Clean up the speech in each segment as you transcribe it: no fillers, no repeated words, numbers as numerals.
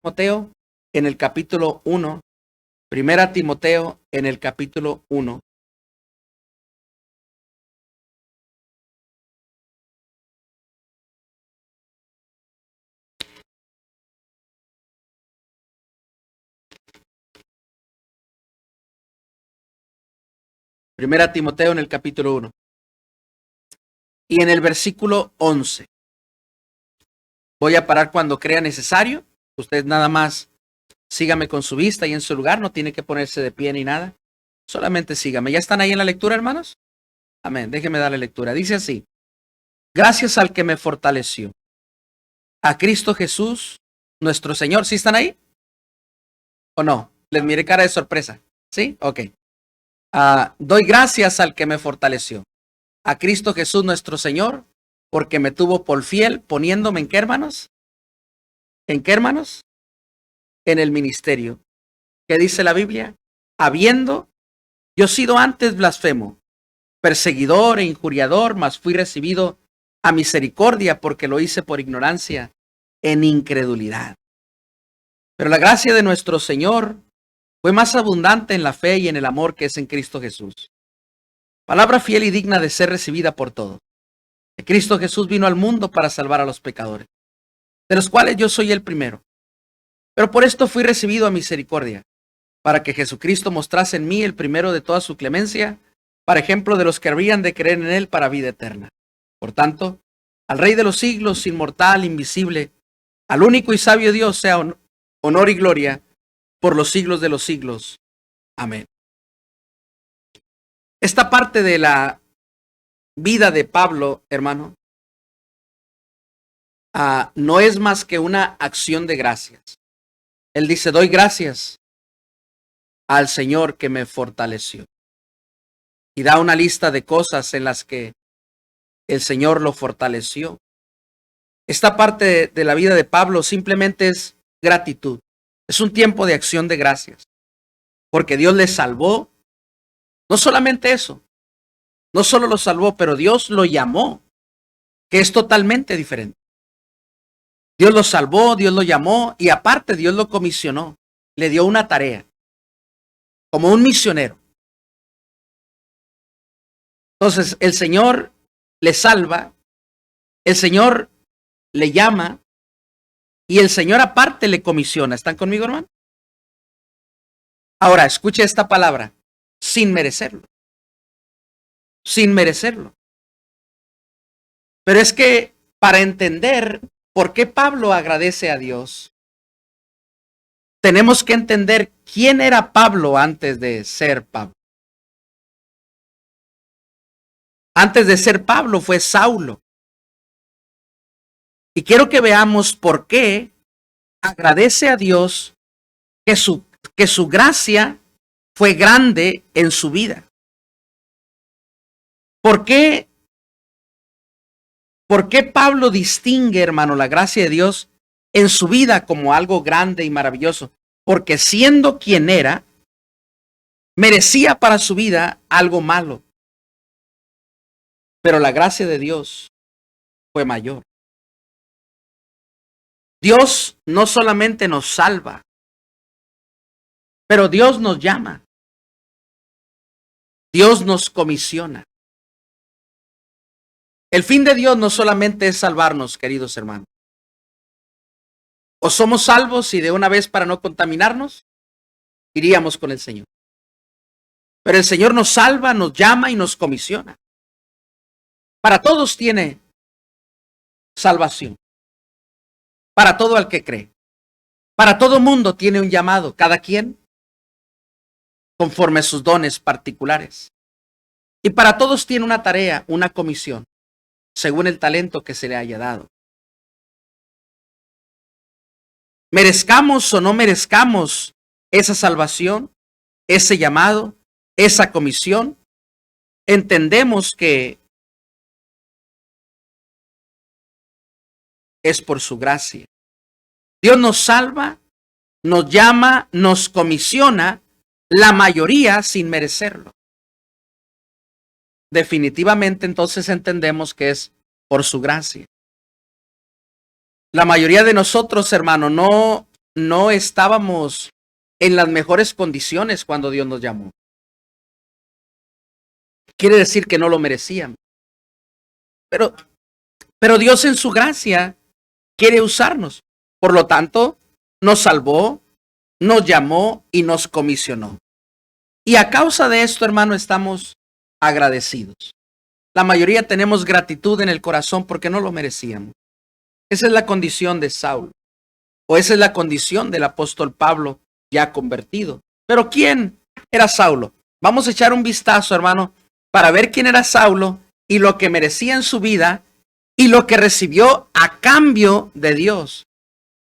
Timoteo en el capítulo 1. Primera Timoteo en el capítulo 1. Primera Timoteo en el capítulo 1. Y en el versículo 11. Voy a parar cuando crea necesario. Usted nada más sígame con su vista y en su lugar. No tiene que ponerse de pie ni nada. Solamente sígame. ¿Ya están ahí en la lectura, hermanos? Amén. Déjeme darle lectura. Dice así. Gracias al que me fortaleció. A Cristo Jesús, nuestro Señor. ¿Sí están ahí? ¿O no? Les miré cara de sorpresa. ¿Sí? Ok. Doy gracias al que me fortaleció. A Cristo Jesús, nuestro Señor, porque me tuvo por fiel, poniéndome en qué, hermanos? ¿En qué, hermanos? En el ministerio. ¿Qué dice la Biblia? Habiendo yo sido antes blasfemo, perseguidor e injuriador, mas fui recibido a misericordia porque lo hice por ignorancia, en incredulidad. Pero la gracia de nuestro Señor fue más abundante en la fe y en el amor que es en Cristo Jesús. Palabra fiel y digna de ser recibida por todos. Que Cristo Jesús vino al mundo para salvar a los pecadores, de los cuales yo soy el primero. Pero por esto fui recibido a misericordia, para que Jesucristo mostrase en mí el primero de toda su clemencia, para ejemplo de los que habrían de creer en él para vida eterna. Por tanto, al Rey de los siglos, inmortal, invisible, al único y sabio Dios, sea honor y gloria por los siglos de los siglos. Amén. Esta parte de la vida de Pablo, hermano, no es más que una acción de gracias. Él dice, doy gracias al Señor que me fortaleció. Y da una lista de cosas en las que el Señor lo fortaleció. Esta parte de la vida de Pablo simplemente es gratitud. Es un tiempo de acción de gracias. Porque Dios le salvó. No solamente eso. No solo lo salvó, pero Dios lo llamó, que es totalmente diferente. Dios lo salvó, Dios lo llamó y aparte Dios lo comisionó. Le dio una tarea. Como un misionero. Entonces el Señor le salva, el Señor le llama y el Señor aparte le comisiona. ¿Están conmigo, hermano? Ahora, escuche esta palabra, sin merecerlo. Sin merecerlo. Pero es que para entender por qué Pablo agradece a Dios, tenemos que entender quién era Pablo antes de ser Pablo. Antes de ser Pablo fue Saulo. Y quiero que veamos por qué agradece a Dios que su gracia fue grande en su vida. ¿Por qué Pablo distingue, hermano, la gracia de Dios en su vida como algo grande y maravilloso? Porque siendo quien era, merecía para su vida algo malo. Pero la gracia de Dios fue mayor. Dios no solamente nos salva, pero Dios nos llama. Dios nos comisiona. El fin de Dios no solamente es salvarnos, queridos hermanos. O somos salvos y de una vez para no contaminarnos, iríamos con el Señor. Pero el Señor nos salva, nos llama y nos comisiona. Para todos tiene salvación. Para todo el que cree. Para todo mundo tiene un llamado, cada quien conforme a sus dones particulares. Y para todos tiene una tarea, una comisión, según el talento que se le haya dado. Merezcamos o no merezcamos esa salvación, ese llamado, esa comisión, entendemos que es por su gracia. Dios nos salva, nos llama, nos comisiona, la mayoría sin merecerlo. Definitivamente entonces entendemos que es por su gracia. La mayoría de nosotros, hermano, no no estábamos en las mejores condiciones cuando Dios nos llamó. Quiere decir que no lo merecíamos. Pero Dios en su gracia quiere usarnos. Por lo tanto, nos salvó, nos llamó y nos comisionó. Y a causa de esto, hermano, estamos agradecidos. La mayoría tenemos gratitud en el corazón porque no lo merecíamos. Esa es la condición de Saulo. O esa es la condición del apóstol Pablo ya convertido. Pero ¿quién era Saulo? Vamos a echar un vistazo, hermano, para ver quién era Saulo y lo que merecía en su vida y lo que recibió a cambio de Dios.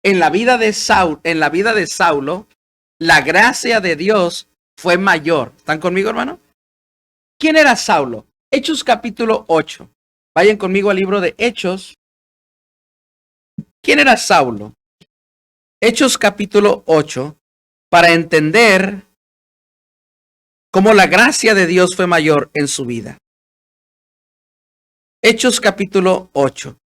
En la vida de Saulo, la gracia de Dios fue mayor. ¿Están conmigo, hermano? ¿Quién era Saulo? Hechos capítulo 8. Vayan conmigo al libro de Hechos. ¿Quién era Saulo? Hechos capítulo 8, para entender cómo la gracia de Dios fue mayor en su vida. Hechos capítulo 8.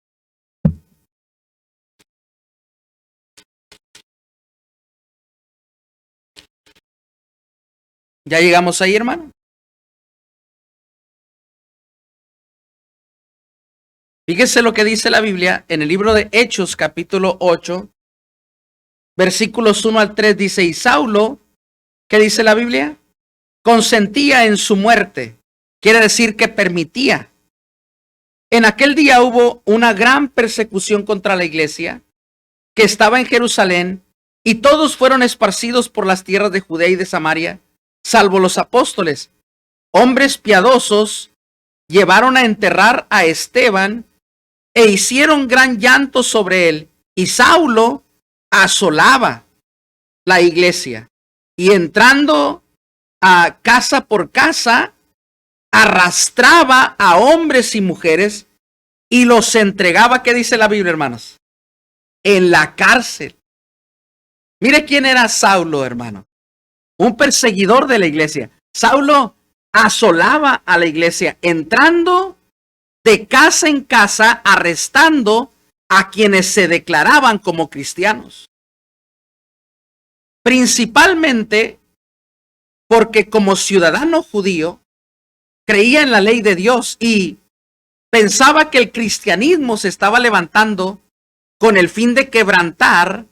¿Ya llegamos ahí, hermano? Fíjese lo que dice la Biblia en el libro de Hechos capítulo 8, versículos 1 al 3, dice, y Saulo, ¿qué dice la Biblia? Consentía en su muerte. Quiere decir que permitía. En aquel día hubo una gran persecución contra la iglesia que estaba en Jerusalén, y todos fueron esparcidos por las tierras de Judea y de Samaria, salvo los apóstoles. Hombres piadosos llevaron a enterrar a Esteban e hicieron gran llanto sobre él, y Saulo asolaba la iglesia y entrando a casa por casa, arrastraba a hombres y mujeres y los entregaba, ¿qué dice la Biblia, hermanos? En la cárcel. Mire quién era Saulo, hermano. Un perseguidor de la iglesia. Saulo asolaba a la iglesia, entrando de casa en casa, arrestando a quienes se declaraban como cristianos. Principalmente porque como ciudadano judío creía en la ley de Dios y pensaba que el cristianismo se estaba levantando con el fin de quebrantar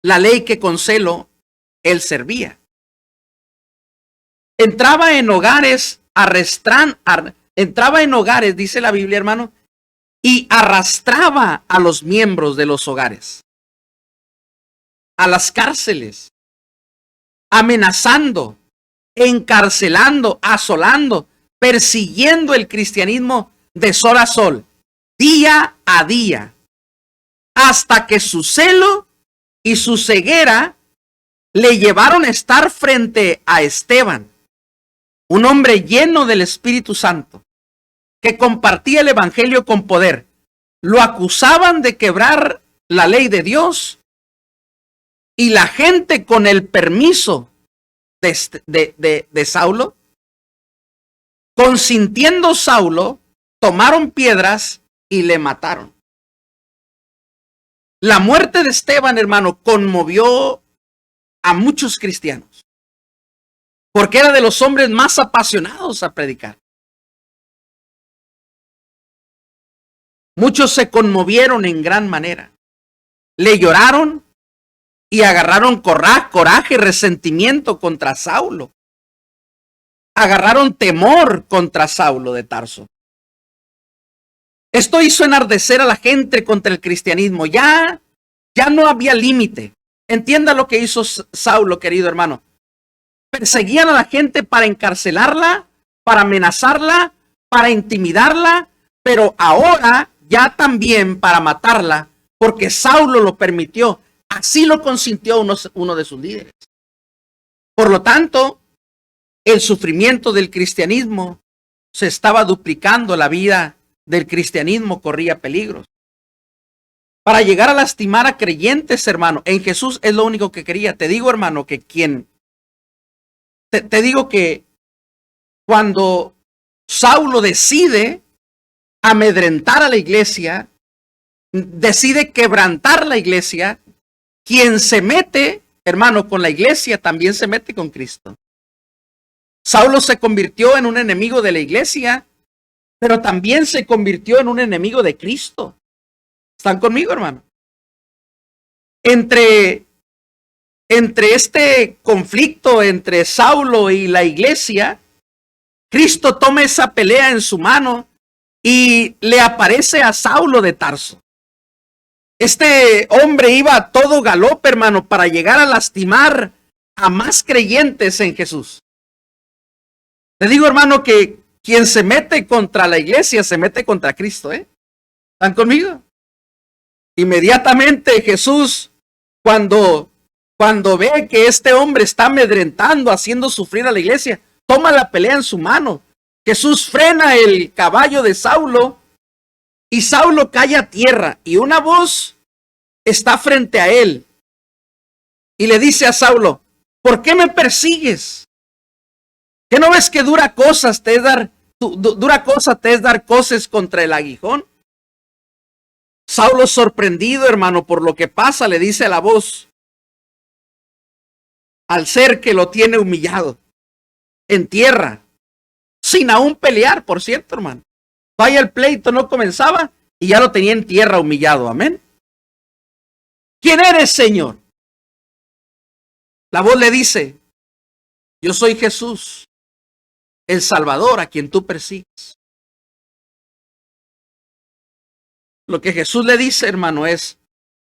la ley que con celo él servía. Entraba en hogares, entraba en hogares, dice la Biblia, hermano, y arrastraba a los miembros de los hogares a las cárceles, amenazando, encarcelando, asolando, persiguiendo el cristianismo de sol a sol, día a día, hasta que su celo y su ceguera le llevaron a estar frente a Esteban, un hombre lleno del Espíritu Santo, que compartía el evangelio con poder. Lo acusaban de quebrar la ley de Dios y la gente, con el permiso de Saulo, consintiendo Saulo, tomaron piedras y le mataron. La muerte de Esteban, hermano, conmovió a muchos cristianos, porque era de los hombres más apasionados a predicar. Muchos se conmovieron en gran manera. Le lloraron y agarraron coraje, resentimiento contra Saulo. Agarraron temor contra Saulo de Tarso. Esto hizo enardecer a la gente contra el cristianismo. Ya no había límite. Entienda lo que hizo Saulo, querido hermano. Perseguían a la gente para encarcelarla, para amenazarla, para intimidarla, pero ahora ya también para matarla, porque Saulo lo permitió. Así lo consintió uno de sus líderes. Por lo tanto, el sufrimiento del cristianismo se estaba duplicando, la vida del cristianismo corría peligros. Para llegar a lastimar a creyentes, hermano, en Jesús es lo único que quería. Te digo, hermano, que te digo que cuando Saulo decide amedrentar a la iglesia, decide quebrantar la iglesia, quien se mete, hermano, con la iglesia, también se mete con Cristo. Saulo se convirtió en un enemigo de la iglesia, pero también se convirtió en un enemigo de Cristo. ¿Están conmigo, hermano? Entre este conflicto entre Saulo y la iglesia, Cristo toma esa pelea en su mano y le aparece a Saulo de Tarso. Este hombre iba a todo galope, hermano, para llegar a lastimar a más creyentes en Jesús. Le digo, hermano, que quien se mete contra la iglesia se mete contra Cristo, ¿eh? ¿Están conmigo? Inmediatamente Jesús, cuando ve que este hombre está amedrentando, haciendo sufrir a la iglesia, toma la pelea en su mano. Jesús frena el caballo de Saulo y Saulo cae a tierra y una voz está frente a él y le dice a Saulo: ¿por qué me persigues? ¿Qué no ves que dura cosa te es dar coces contra el aguijón? Saulo, sorprendido, hermano, por lo que pasa, le dice a la voz, al ser que lo tiene humillado en tierra, sin aún pelear, por cierto, hermano. Vaya, el pleito no comenzaba y ya lo tenía en tierra humillado. Amén. ¿Quién eres, Señor? La voz le dice: yo soy Jesús, el Salvador, a quien tú persigues. Lo que Jesús le dice, hermano, es: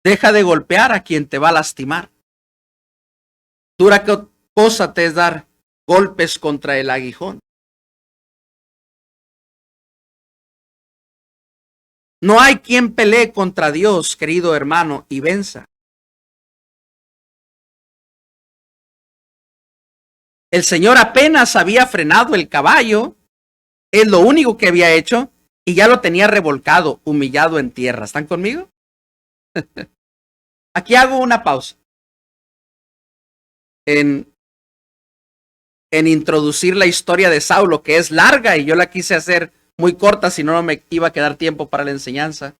deja de golpear a quien te va a lastimar. Dura cosa te es dar golpes contra el aguijón. No hay quien pelee contra Dios, querido hermano, y venza. El Señor apenas había frenado el caballo, es lo único que había hecho, y ya lo tenía revolcado, humillado en tierra. ¿Están conmigo? Aquí hago una pausa en introducir la historia de Saulo, que es larga y yo la quise hacer muy corta, si no me iba a quedar tiempo para la enseñanza.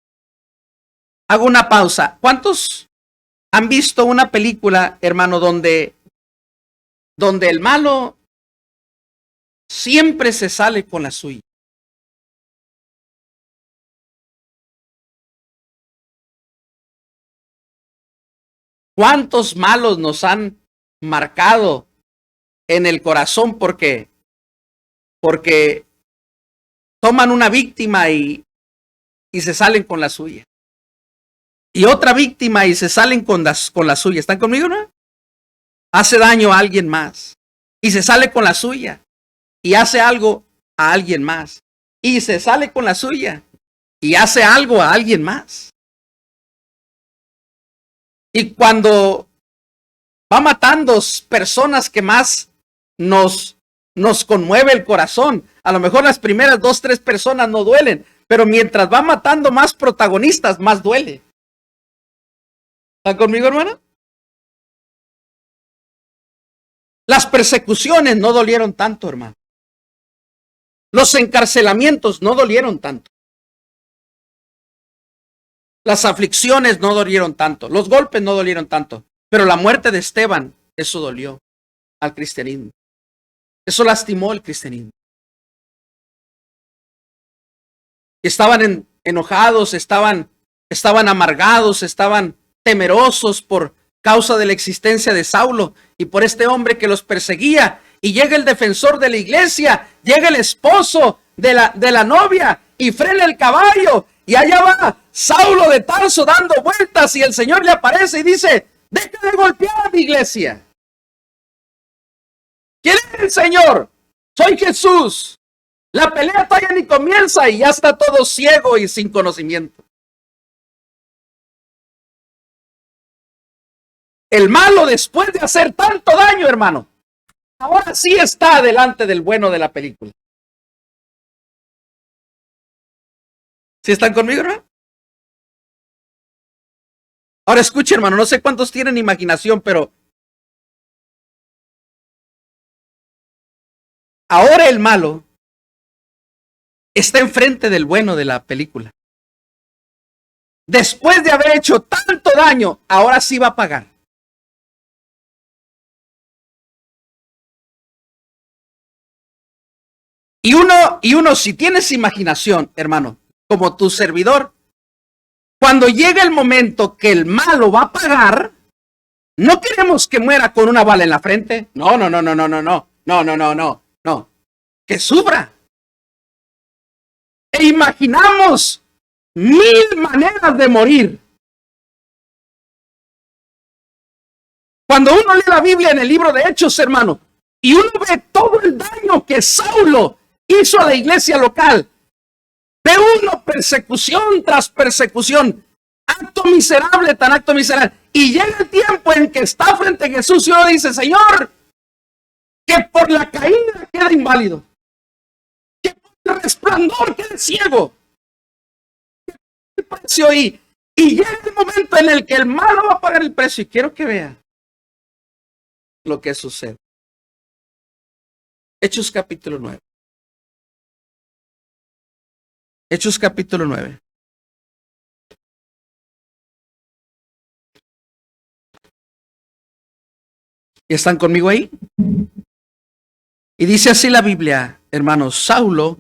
Hago una pausa. ¿Cuántos han visto una película, hermano, donde el malo siempre se sale con la suya? ¿Cuántos malos nos han marcado en el corazón porque toman una víctima y se salen con la suya? Y otra víctima y se salen con la suya. ¿Están conmigo, no? Hace daño a alguien más y se sale con la suya y hace algo a alguien más y se sale con la suya y hace algo a alguien más. Y cuando va matando personas que más nos conmueve el corazón, a lo mejor las primeras 2, 3 personas no duelen, pero mientras va matando más protagonistas, más duele. ¿Están conmigo, hermano? Las persecuciones no dolieron tanto, hermano. Los encarcelamientos no dolieron tanto. Las aflicciones no dolieron tanto. Los golpes no dolieron tanto. Pero la muerte de Esteban, eso dolió al cristianismo. Eso lastimó el cristianismo. Estaban enojados, estaban amargados, estaban temerosos por causa de la existencia de Saulo y por este hombre que los perseguía. Y llega el defensor de la iglesia, llega el esposo de la novia y frena el caballo. Y allá va Saulo de Tarso dando vueltas y el Señor le aparece y dice: deja de golpear a mi iglesia. ¿Quién es el Señor? Soy Jesús. La pelea todavía ni comienza y ya está todo ciego y sin conocimiento. El malo, después de hacer tanto daño, hermano, ahora sí está delante del bueno de la película. ¿Sí están conmigo, hermano? Ahora escuche, hermano, no sé cuántos tienen imaginación, pero ahora el malo está enfrente del bueno de la película. después de haber hecho tanto daño, ahora sí va a pagar. Y uno, si tienes imaginación, hermano, como tu servidor, cuando llega el momento que el malo va a pagar, no queremos que muera con una bala en la frente. No. Que sufra. E imaginamos 1000 maneras de morir. Cuando uno lee la Biblia en el libro de Hechos, hermano, y uno ve todo el daño que Saulo hizo a la iglesia local, ve uno persecución tras persecución, acto miserable, tan acto miserable, y llega el tiempo en que está frente a Jesús y uno dice, Señor, que por la caída quede inválido, que por el resplandor quede ciego, que por el precio y llega el momento en el que el malo va a pagar el precio, y quiero que vea lo que sucede. Hechos capítulo 9. Hechos capítulo 9. ¿Están conmigo ahí? Y dice así la Biblia, hermanos, Saulo,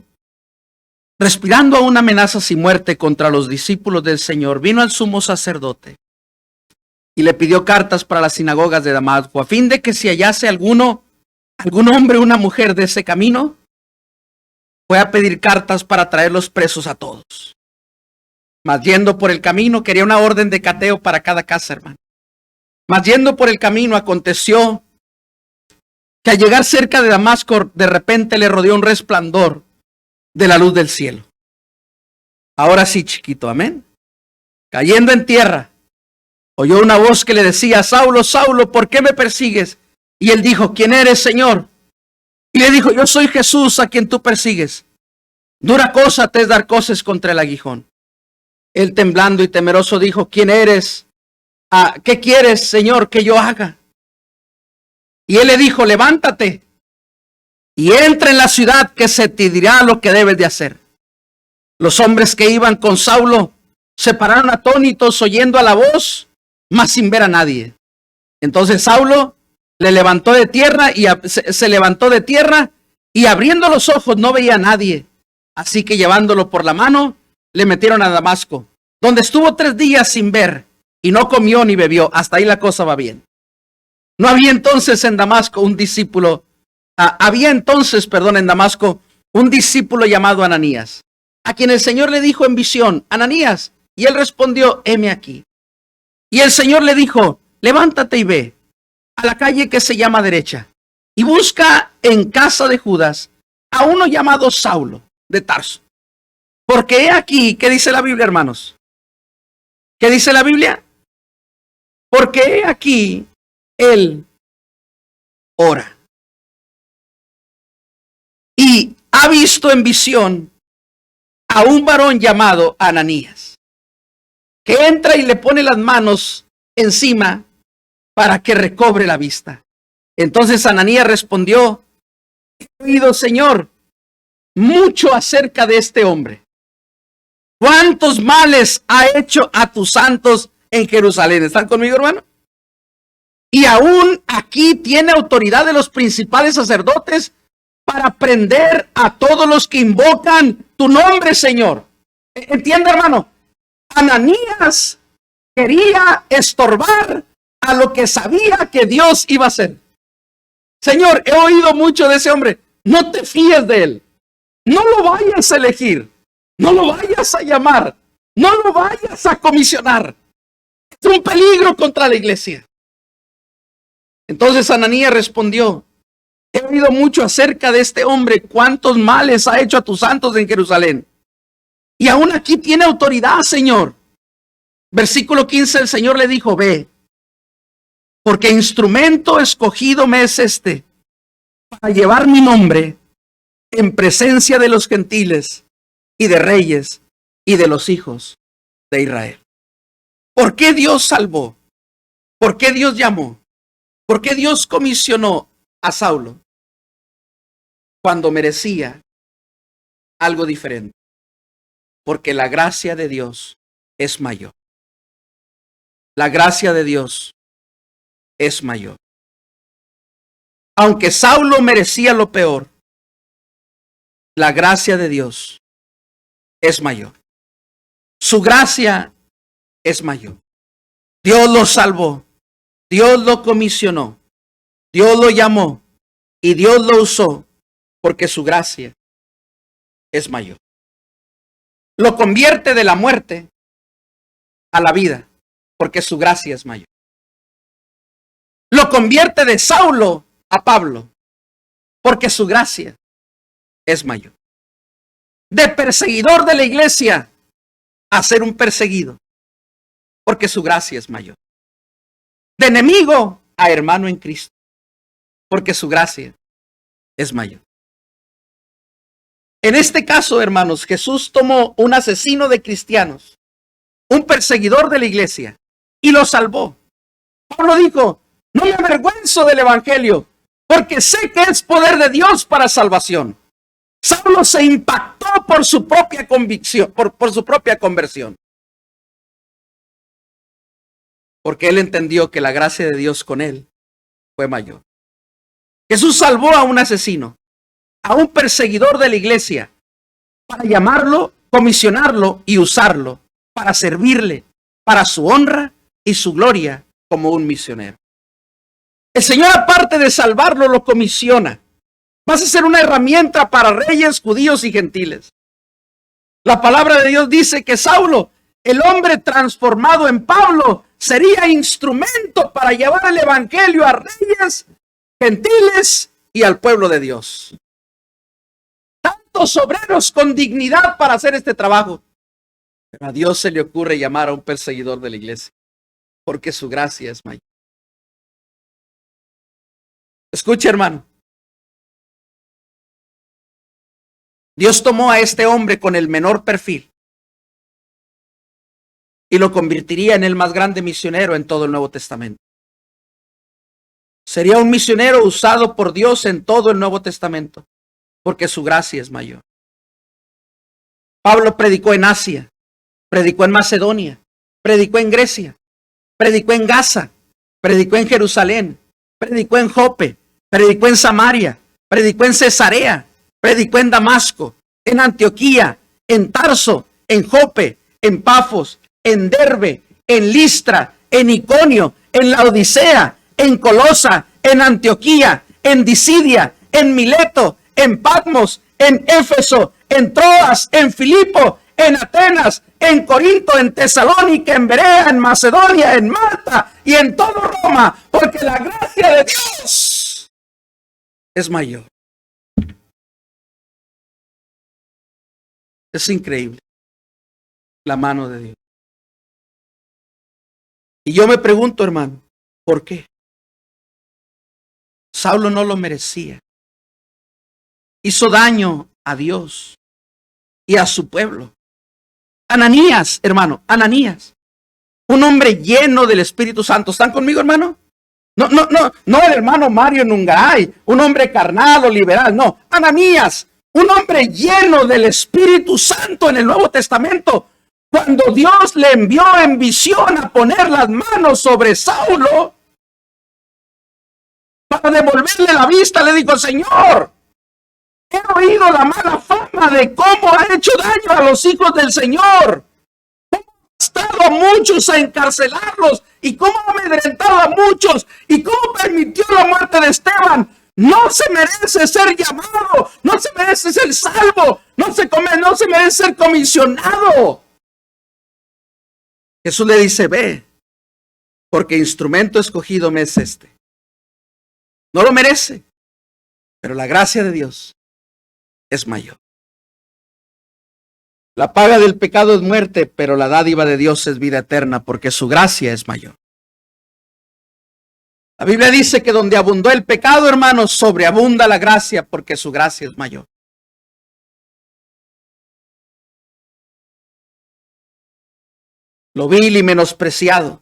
respirando aún amenazas y muerte contra los discípulos del Señor, vino al sumo sacerdote y le pidió cartas para las sinagogas de Damasco, a fin de que si hallase algún hombre o una mujer de ese camino, fue a pedir cartas para traerlos presos a todos. Mas yendo por el camino, quería una orden de cateo para cada casa, hermano. Mas yendo por el camino, aconteció que al llegar cerca de Damasco, de repente le rodeó un resplandor de la luz del cielo. Ahora sí, chiquito, amén. Cayendo en tierra, oyó una voz que le decía, Saulo, Saulo, ¿por qué me persigues? Y él dijo, ¿quién eres, Señor? Y le dijo, yo soy Jesús a quien tú persigues. Dura cosa te es dar coces contra el aguijón. Él temblando y temeroso dijo, ¿quién eres? ¿Qué quieres, Señor, que yo haga? Y él le dijo, levántate y entra en la ciudad, que se te dirá lo que debes de hacer. Los hombres que iban con Saulo se pararon atónitos oyendo a la voz, mas sin ver a nadie. Entonces Saulo le levantó de tierra y se levantó de tierra y abriendo los ojos no veía a nadie. Así que llevándolo por la mano, le metieron a Damasco, donde estuvo 3 días sin ver y no comió ni bebió. Hasta ahí la cosa va bien. No había entonces en Damasco un discípulo, en Damasco un discípulo llamado Ananías, a quien el Señor le dijo en visión, Ananías, y él respondió, heme aquí. Y el Señor le dijo, levántate y ve a la calle que se llama Derecha, y busca en casa de Judas a uno llamado Saulo de Tarso. Porque he aquí, ¿qué dice la Biblia, hermanos? ¿Qué dice la Biblia? Porque he aquí, él ora. Y ha visto en visión a un varón llamado Ananías, que entra y le pone las manos encima para que recobre la vista. Entonces Ananías respondió, he oído, Señor, mucho acerca de este hombre. ¿Cuántos males ha hecho a tus santos en Jerusalén? ¿Están conmigo, hermano? Y aún aquí tiene autoridad de los principales sacerdotes para prender a todos los que invocan tu nombre, Señor. ¿Entiende, hermano? Ananías quería estorbar a lo que sabía que Dios iba a hacer. Señor, he oído mucho de ese hombre. No te fíes de él. No lo vayas a elegir. No lo vayas a llamar. No lo vayas a comisionar. Es un peligro contra la iglesia. Entonces Ananías respondió, he oído mucho acerca de este hombre, cuántos males ha hecho a tus santos en Jerusalén. Y aún aquí tiene autoridad, Señor. Versículo 15, el Señor le dijo, ve, porque instrumento escogido me es este, para llevar mi nombre en presencia de los gentiles y de reyes y de los hijos de Israel. ¿Por qué Dios salvó? ¿Por qué Dios llamó? ¿Por qué Dios comisionó a Saulo cuando merecía algo diferente? Porque la gracia de Dios es mayor. la gracia de Dios es mayor. Aunque Saulo merecía lo peor, la gracia de Dios es mayor. Su gracia es mayor. Dios lo salvó, Dios lo comisionó, Dios lo llamó y Dios lo usó porque su gracia es mayor. Lo convierte de la muerte a la vida porque su gracia es mayor. Lo convierte de Saulo a Pablo porque su gracia es mayor. De perseguidor de la iglesia a ser un perseguido porque su gracia es mayor. De enemigo a hermano en Cristo porque su gracia es mayor. En este caso, hermanos, Jesús tomó un asesino de cristianos, un perseguidor de la iglesia, y lo salvó. Pablo dijo, no me avergüenzo del evangelio, porque sé que es poder de Dios para salvación. Saulo se impactó por su propia convicción, por su propia conversión. Porque él entendió que la gracia de Dios con él fue mayor. Jesús salvó a un asesino, a un perseguidor de la iglesia, para llamarlo, comisionarlo y usarlo para servirle, para su honra y su gloria como un misionero. El Señor, aparte de salvarlo, lo comisiona. Vas a ser una herramienta para reyes, judíos y gentiles. La palabra de Dios dice que Saulo, el hombre transformado en Pablo, sería instrumento para llevar el evangelio a reyes, gentiles y al pueblo de Dios. Tantos obreros con dignidad para hacer este trabajo. Pero a Dios se le ocurre llamar a un perseguidor de la iglesia, porque su gracia es mayor. Escuche, hermano. Dios tomó a este hombre con el menor perfil y lo convertiría en el más grande misionero en todo el Nuevo Testamento. Sería un misionero usado por Dios en todo el Nuevo Testamento, porque su gracia es mayor. Pablo predicó en Asia, predicó en Macedonia, predicó en Grecia, predicó en Gaza, predicó en Jerusalén, predicó en Jope, predicó en Samaria, predicó en Cesarea, predicó en Damasco, en Antioquía, en Tarso, en Jope, en Pafos, en Derbe, en Listra, en Iconio, en Laodicea, en Colosa, en Antioquía, en Disidia, en Mileto, en Patmos, en Éfeso, en Troas, en Filipo, en Atenas, en Corinto, en Tesalónica, en Berea, en Macedonia, en Malta y en todo Roma, porque la gracia de Dios es mayor. Es increíble la mano de Dios. Y yo me pregunto, hermano, ¿por qué? Saulo no lo merecía. Hizo daño a Dios y a su pueblo. Ananías, hermano, Ananías, un hombre lleno del Espíritu Santo. ¿Están conmigo, hermano? No el hermano Mario Nungaray, un hombre carnal o liberal, no. Ananías, un hombre lleno del Espíritu Santo en el Nuevo Testamento. Cuando Dios le envió en visión a poner las manos sobre Saulo para devolverle la vista, le dijo, Señor, he oído la mala fama de cómo ha hecho daño a los hijos del Señor. Cómo ha estado a muchos a encarcelarlos y cómo ha amedrentado a muchos y cómo permitió la muerte de Esteban. No se merece ser llamado, no se merece ser salvo, no se merece ser comisionado. Jesús le dice, ve, porque instrumento escogido me es este. No lo merece, pero la gracia de Dios es mayor. La paga del pecado es muerte, pero la dádiva de Dios es vida eterna, porque su gracia es mayor. La Biblia dice que donde abundó el pecado, hermanos, sobreabunda la gracia, porque su gracia es mayor. Lo vil y menospreciado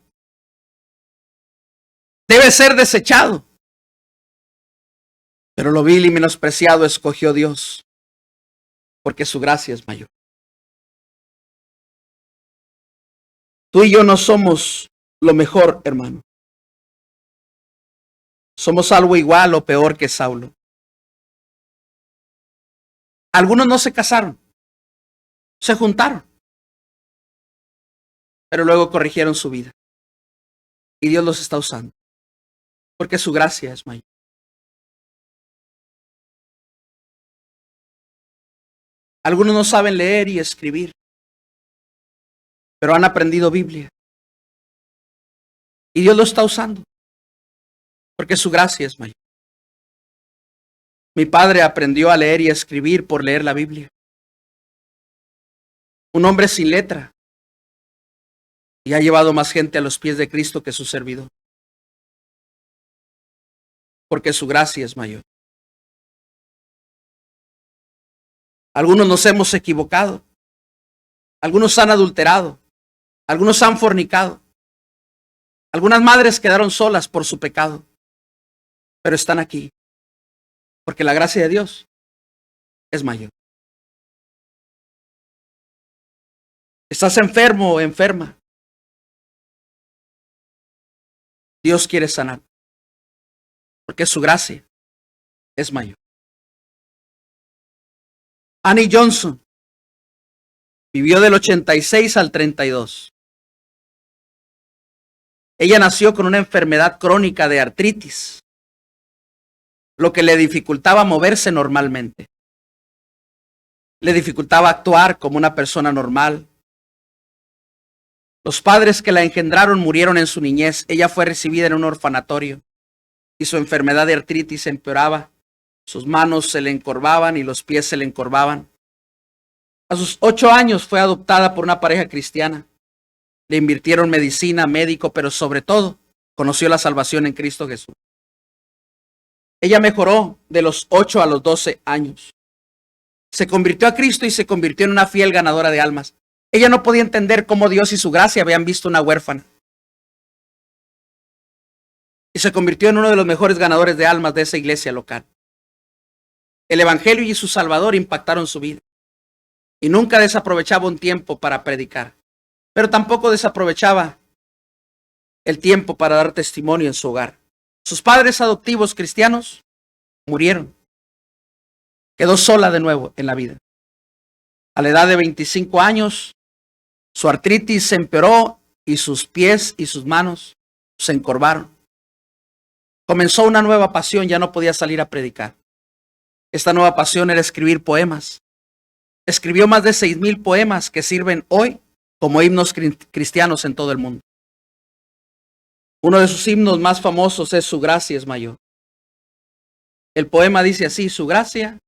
debe ser desechado. Pero lo vil y menospreciado escogió Dios, porque su gracia es mayor. Tú y yo no somos lo mejor, hermano. Somos algo igual o peor que Saulo. Algunos no se casaron, se juntaron, pero luego corrigieron su vida. Y Dios los está usando, porque su gracia es mayor. Algunos no saben leer y escribir, pero han aprendido Biblia. Y Dios lo está usando, porque su gracia es mayor. Mi padre aprendió a leer y a escribir por leer la Biblia. Un hombre sin letra, y ha llevado más gente a los pies de Cristo que su servidor, porque su gracia es mayor. Algunos nos hemos equivocado, algunos han adulterado, algunos han fornicado, algunas madres quedaron solas por su pecado, pero están aquí, porque la gracia de Dios es mayor. Estás enfermo o enferma, Dios quiere sanar, porque su gracia es mayor. Annie Johnson vivió del 86 al 32. Ella nació con una enfermedad crónica de artritis, lo que le dificultaba moverse normalmente. Le dificultaba actuar como una persona normal. Los padres que la engendraron murieron en su niñez. Ella fue recibida en un orfanatorio y su enfermedad de artritis empeoraba. Sus manos se le encorvaban y los pies se le encorvaban. A sus 8 años fue adoptada por una pareja cristiana. Le invirtieron medicina, médico, pero sobre todo conoció la salvación en Cristo Jesús. Ella mejoró de los 8 a los 12 años. Se convirtió a Cristo y se convirtió en una fiel ganadora de almas. Ella no podía entender cómo Dios y su gracia habían visto una huérfana. Y se convirtió en uno de los mejores ganadores de almas de esa iglesia local. El Evangelio y su Salvador impactaron su vida. Y nunca desaprovechaba un tiempo para predicar. Pero tampoco desaprovechaba el tiempo para dar testimonio en su hogar. Sus padres adoptivos cristianos murieron. Quedó sola de nuevo en la vida. A la edad de 25 años, su artritis se empeoró y sus pies y sus manos se encorvaron. Comenzó una nueva pasión, ya no podía salir a predicar. Esta nueva pasión era escribir poemas. Escribió más de 6,000 poemas que sirven hoy como himnos cristianos en todo el mundo. Uno de sus himnos más famosos es Su gracia es mayor. El poema dice así: su gracia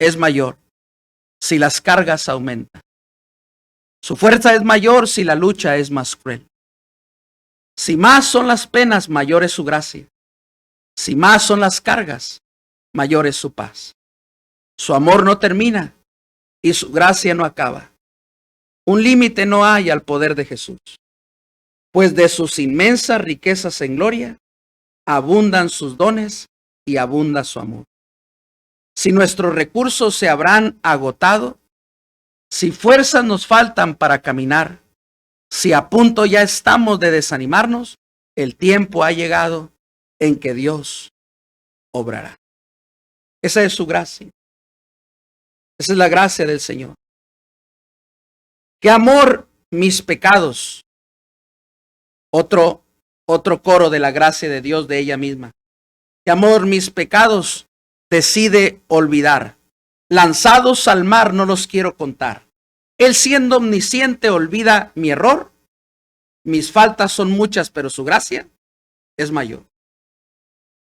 es mayor si las cargas aumentan. Su fuerza es mayor si la lucha es más cruel. Si más son las penas, mayor es su gracia. Si más son las cargas, mayor es su paz. Su amor no termina y su gracia no acaba. Un límite no hay al poder de Jesús, pues de sus inmensas riquezas en gloria abundan sus dones y abunda su amor. Si nuestros recursos se habrán agotado, si fuerzas nos faltan para caminar, si a punto ya estamos de desanimarnos, el tiempo ha llegado en que Dios obrará. Esa es su gracia. Esa es la gracia del Señor. ¡Qué amor mis pecados! Otro coro de la gracia de Dios de ella misma. ¡Qué amor mis pecados decide olvidar! Lanzados al mar no los quiero contar. Él siendo omnisciente olvida mi error. Mis faltas son muchas, pero su gracia es mayor.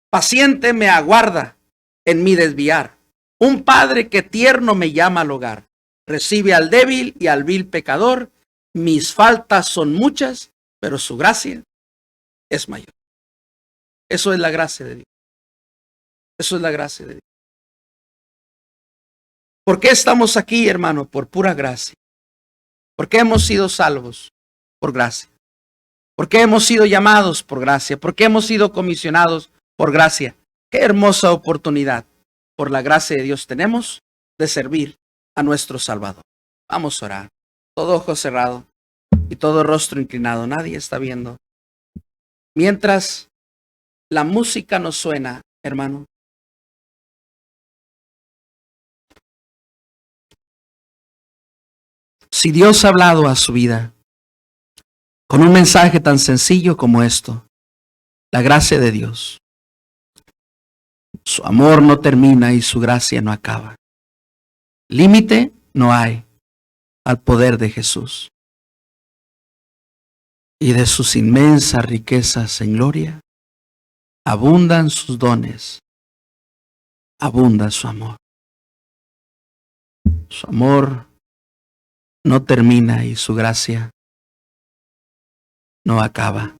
Paciente me aguarda en mi desviar. Un padre que tierno me llama al hogar. Recibe al débil y al vil pecador. Mis faltas son muchas, pero su gracia es mayor. Eso es la gracia de Dios. Eso es la gracia de Dios. ¿Por qué estamos aquí, hermano? Por pura gracia. ¿Por qué hemos sido salvos? Por gracia. ¿Por qué hemos sido llamados? Por gracia. ¿Por qué hemos sido comisionados? Por gracia. Qué hermosa oportunidad. Por la gracia de Dios tenemos de servir a nuestro Salvador. Vamos a orar. Todo ojo cerrado y todo rostro inclinado. Nadie está viendo. Mientras la música nos suena, hermano, si Dios ha hablado a su vida con un mensaje tan sencillo como esto, la gracia de Dios, su amor no termina y su gracia no acaba. Límite no hay al poder de Jesús. Y de sus inmensas riquezas en gloria, abundan sus dones, abunda su amor. Su amor no termina y su gracia no acaba.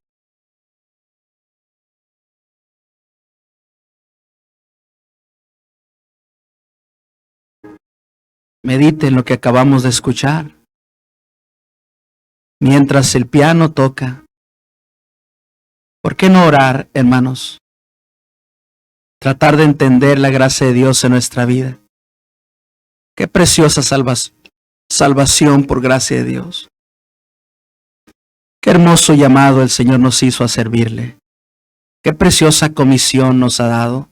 Medite en lo que acabamos de escuchar. Mientras el piano toca, ¿por qué no orar, hermanos? Tratar de entender la gracia de Dios en nuestra vida. Qué preciosa salvación por gracia de Dios. Qué hermoso llamado el Señor nos hizo a servirle. Qué preciosa comisión nos ha dado.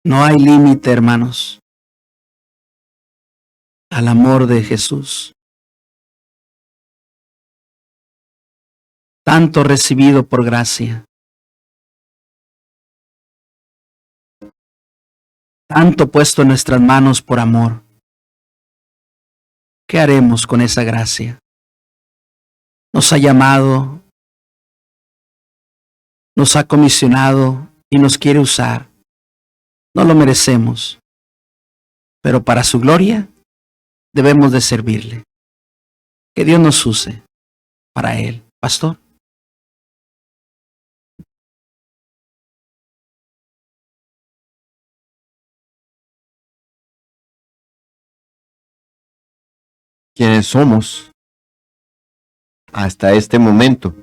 No hay límite, hermanos, al amor de Jesús. Tanto recibido por gracia. Tanto puesto en nuestras manos por amor. ¿Qué haremos con esa gracia? Nos ha llamado, nos ha comisionado y nos quiere usar. No lo merecemos, pero para su gloria debemos de servirle. Que Dios nos use para Él. Pastor. Quienes somos hasta este momento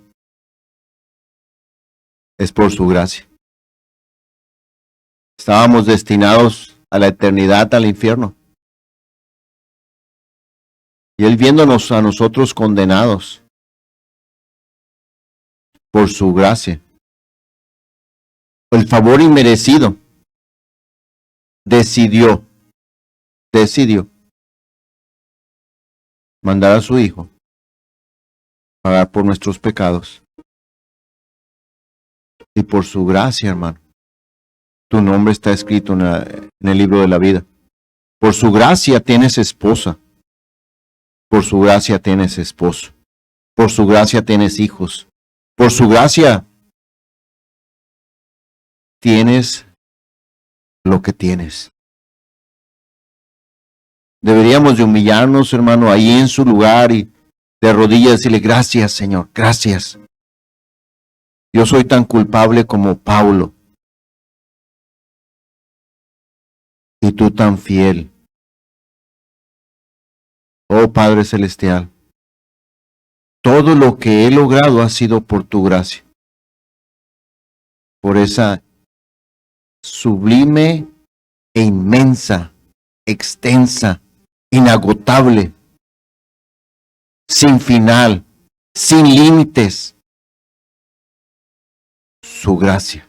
es por su gracia. Estábamos destinados a la eternidad, al infierno. Y Él viéndonos a nosotros condenados por su gracia, el favor inmerecido, decidió mandar a su Hijo pagar por nuestros pecados. Y por su gracia, hermano, tu nombre está escrito en el libro de la vida. Por su gracia tienes esposa. Por su gracia tienes esposo. Por su gracia tienes hijos. Por su gracia tienes lo que tienes. Deberíamos de humillarnos, hermano, ahí en su lugar y de rodillas decirle, gracias, Señor, gracias. Yo soy tan culpable como Pablo. Y tú tan fiel. Oh Padre Celestial, todo lo que he logrado ha sido por tu gracia. Por esa sublime e inmensa, extensa, inagotable, sin final, sin límites, su gracia,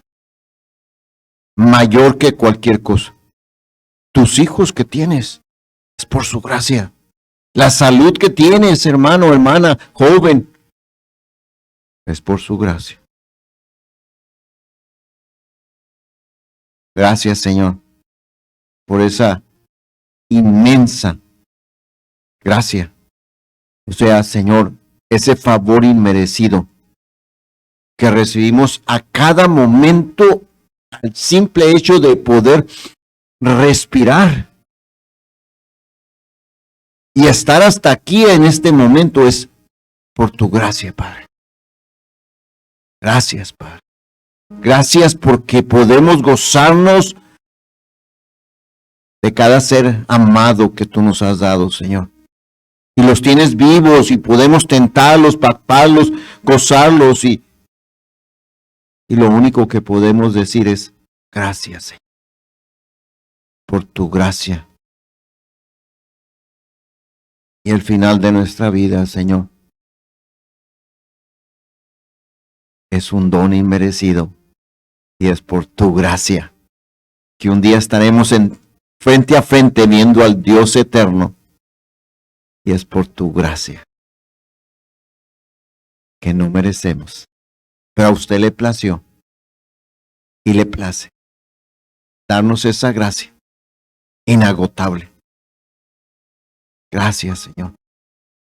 mayor que cualquier cosa. Tus hijos que tienes, es por su gracia. La salud que tienes, hermano, hermana, joven, es por su gracia. Gracias, Señor, por esa inmensa gracia. O sea, Señor, ese favor inmerecido que recibimos a cada momento al simple hecho de poder respirar. Y estar hasta aquí en este momento es por tu gracia, Padre. Gracias, Padre. Gracias porque podemos gozarnos de cada ser amado que tú nos has dado, Señor. Y los tienes vivos y podemos tentarlos, palparlos, gozarlos y lo único que podemos decir es gracias, Señor, por tu gracia. y el final de nuestra vida, Señor, es un don inmerecido y es por tu gracia que un día estaremos frente a frente viendo al Dios eterno y es por tu gracia que no merecemos, pero a usted le plació y le place darnos esa gracia inagotable. Gracias, Señor.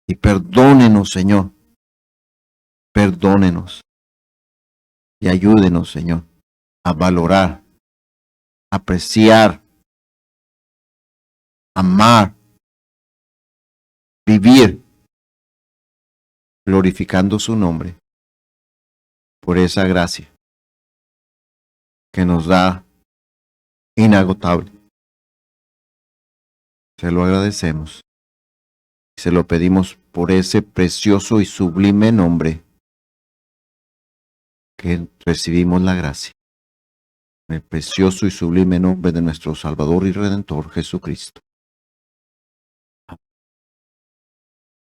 Y perdónenos, Señor. Perdónenos. Y ayúdenos, Señor, a valorar, apreciar, amar, vivir, glorificando su nombre por esa gracia que nos da inagotable. Se lo agradecemos. Se lo pedimos por ese precioso y sublime nombre que recibimos la gracia. En el precioso y sublime nombre de nuestro Salvador y Redentor Jesucristo.